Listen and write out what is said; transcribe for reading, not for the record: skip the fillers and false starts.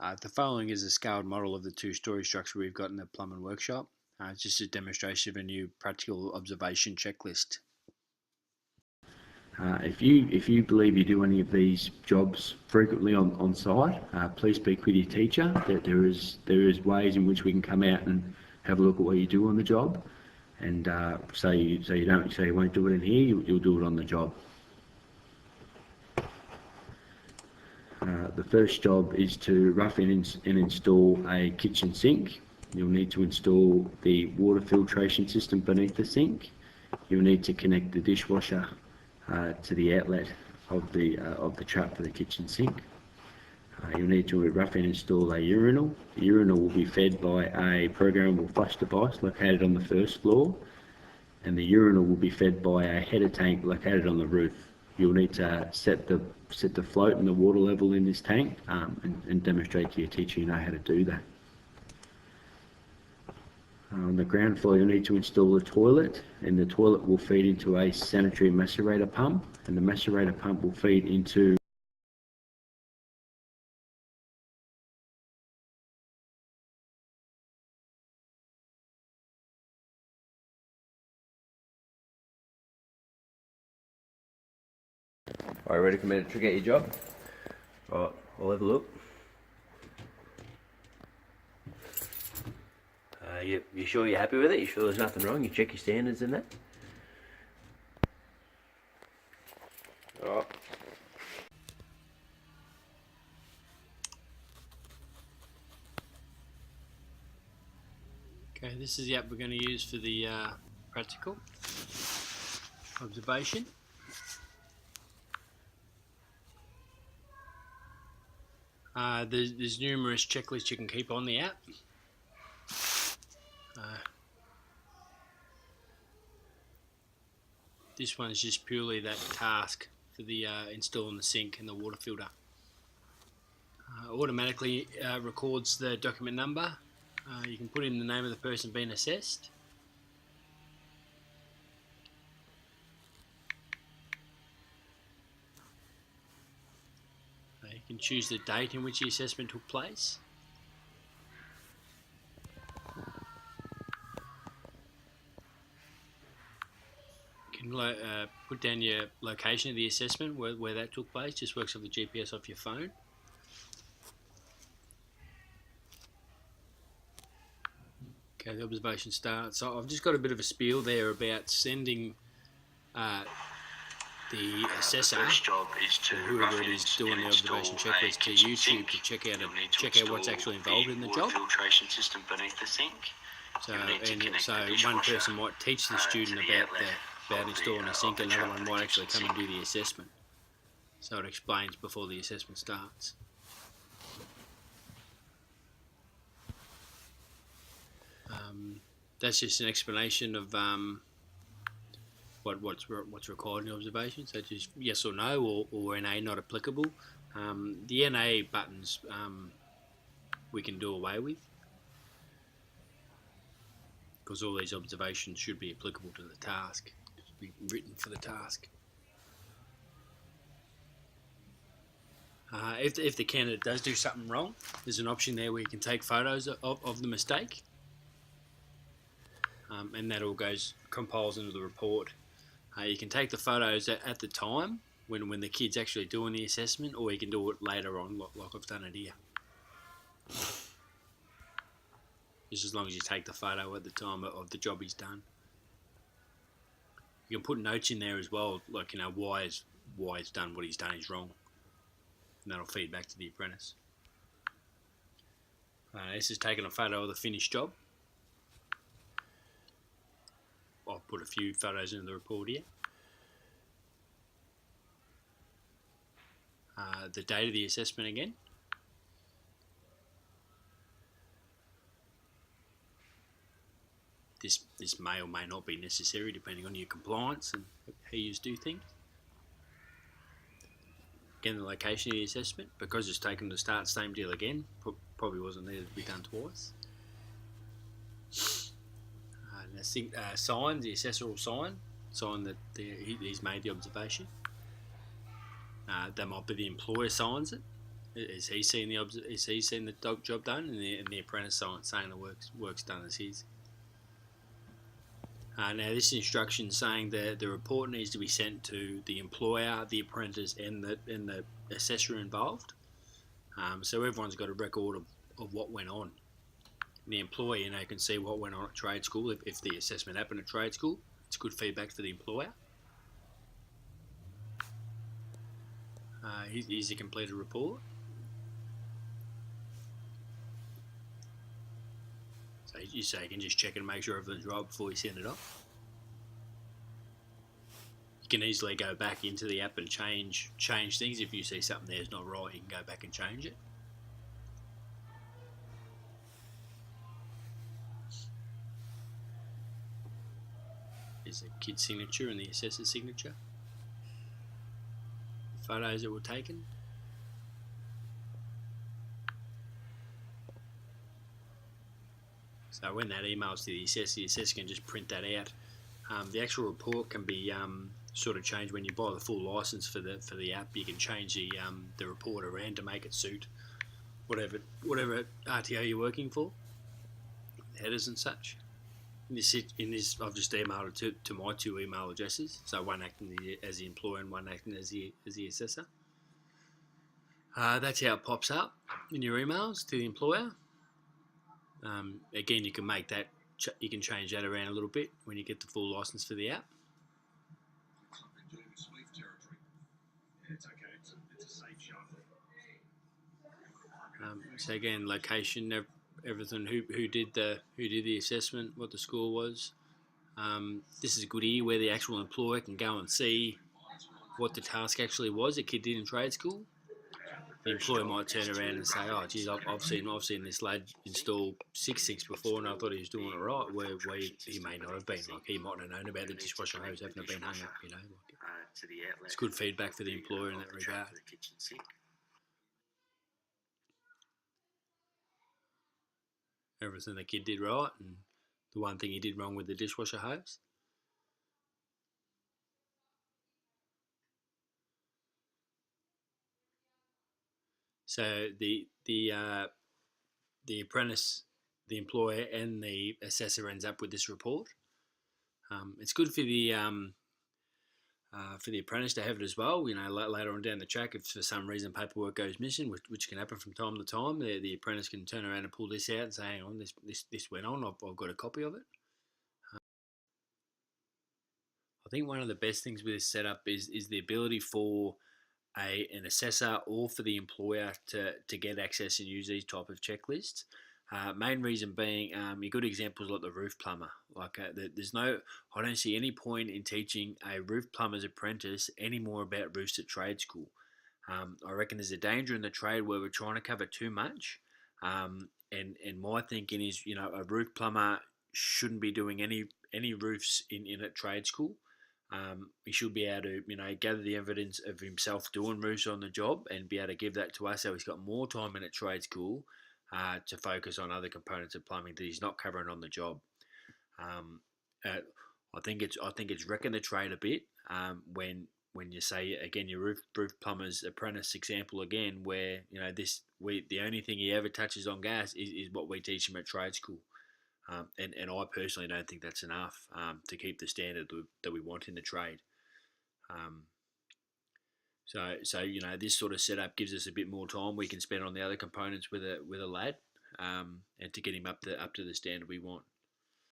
The following is a scaled model of the two-story structure we've got in the plumbing workshop. It's just a demonstration of a new practical observation checklist. If you believe you do any of these jobs frequently on site, please speak with your teacher. That there is ways in which we can come out and have a look at what you do on the job, and say you won't do it in here, you'll do it on the job. The first job is to rough in and install a kitchen sink. You'll need to install the water filtration system beneath the sink. You'll need to connect the dishwasher to the outlet of the trap for the kitchen sink. You'll need to rough in and install a urinal. The urinal will be fed by a programmable flush device located on the first floor, and the urinal will be fed by a header tank located on the roof. You'll need to set the float and the water level in this tank and demonstrate to your teacher you know how to do that. On the ground floor, you'll need to install a toilet, and the toilet will feed into a sanitary macerator pump, and the macerator pump will feed into Alright, ready to commit to get your job? Alright, we'll have a look. You sure you're happy with it? You sure there's nothing wrong? You check your standards in that? Alright. Okay, this is the app we're going to use for the practical observation. There's numerous checklists you can keep on the app. This one is just purely that task for the installing the sink and the water filter. Automatically records the document number. You can put in the name of the person being assessed. You can choose the date in which the assessment took place. You can put down your location of the assessment, where that took place. Just works off the GPS off your phone. Okay, the observation starts. So I've just got a bit of a spiel there about sending the assessor, whoever it is doing the observation checklist, to YouTube to check out what's actually involved in the job. So one person might teach the student about installing a sink, another one might actually come and do the assessment. So it explains before the assessment starts. That's just an explanation of what's required in the observation, so just yes or no, or NA not applicable. The NA buttons we can do away with, because all these observations should be applicable to the task, should be written for the task. If the candidate does do something wrong, there's an option there where you can take photos of the mistake, and that all compiles into the report. You can take the photos at the time when the kid's actually doing the assessment, or you can do it later on, like I've done it here. Just as long as you take the photo at the time of the job he's done. You can put notes in there as well, like why he's done what he's done is wrong, and that'll feed back to the apprentice. This is taking a photo of the finished job. I'll put a few photos in the report here. The date of the assessment again. This may or may not be necessary depending on your compliance and how you do things. Again, the location of the assessment, because it's taken to start, same deal again, probably wasn't needed to be done twice. Signs, the assessor will sign that he's made the observation. That might be the employer signs it, Is he seen the job done, and the apprentice saying the work's done as his? Now this instruction saying that the report needs to be sent to the employer, the apprentice, and the assessor involved. So everyone's got a record of what went on. And the employer, can see what went on at trade school. If the assessment happened at trade school, it's good feedback for the employer. Here's a completed report. So you can just check it and make sure everything's right before you send it off. You can easily go back into the app and change things. If you see something there's not right, you can go back and change it. There's a kid's signature and the assessor's signature. The photos that were taken. So when that emails to the assessor can just print that out. The actual report can be sort of changed when you buy the full license for the app. You can change the report around to make it suit whatever RTO you're working for, headers and such. In this, I've just emailed it to my two email addresses. So one acting as the employer and one acting as the assessor. That's how it pops up in your emails to the employer. Again, you can make that. You can change that around a little bit when you get the full license for the app. So again, location, everything, who did the assessment, what the score was. This is a good year where the actual employer can go and see what the task actually was a kid did in trade school. The employer might turn around and say, "Oh, geez, I've seen this lad install 6 sinks before, and I thought he was doing it right." Where he may not have been. Like he might have known about the dishwasher hose having been hung up. It's good feedback for the employer in that regard. Everything the kid did right, and the one thing he did wrong with the dishwasher hose. So the apprentice, the employer, and the assessor ends up with this report. It's good for the apprentice to have it as well. Later on down the track, if for some reason paperwork goes missing, which can happen from time to time, the apprentice can turn around and pull this out and say, "Hang on, this went on. I've got a copy of it." I think one of the best things with this setup is the ability for an assessor or for the employer to get access and use these type of checklists. Main reason being, your good examples like the roof plumber. I don't see any point in teaching a roof plumber's apprentice any more about roofs at trade school. I reckon there's a danger in the trade where we're trying to cover too much. And my thinking is, a roof plumber shouldn't be doing any roofs in a trade school. He should be able to, gather the evidence of himself doing roofs on the job and be able to give that to us, so he's got more time in a trade school to focus on other components of plumbing that he's not covering on the job. I think it's wrecking the trade a bit when you say again your roof plumber's apprentice example again, where the only thing he ever touches on gas is what we teach him at trade school. And I personally don't think that's enough to keep the standard that we want in the trade. So this sort of setup gives us a bit more time we can spend on the other components with a lad, and to get him up to the standard we want.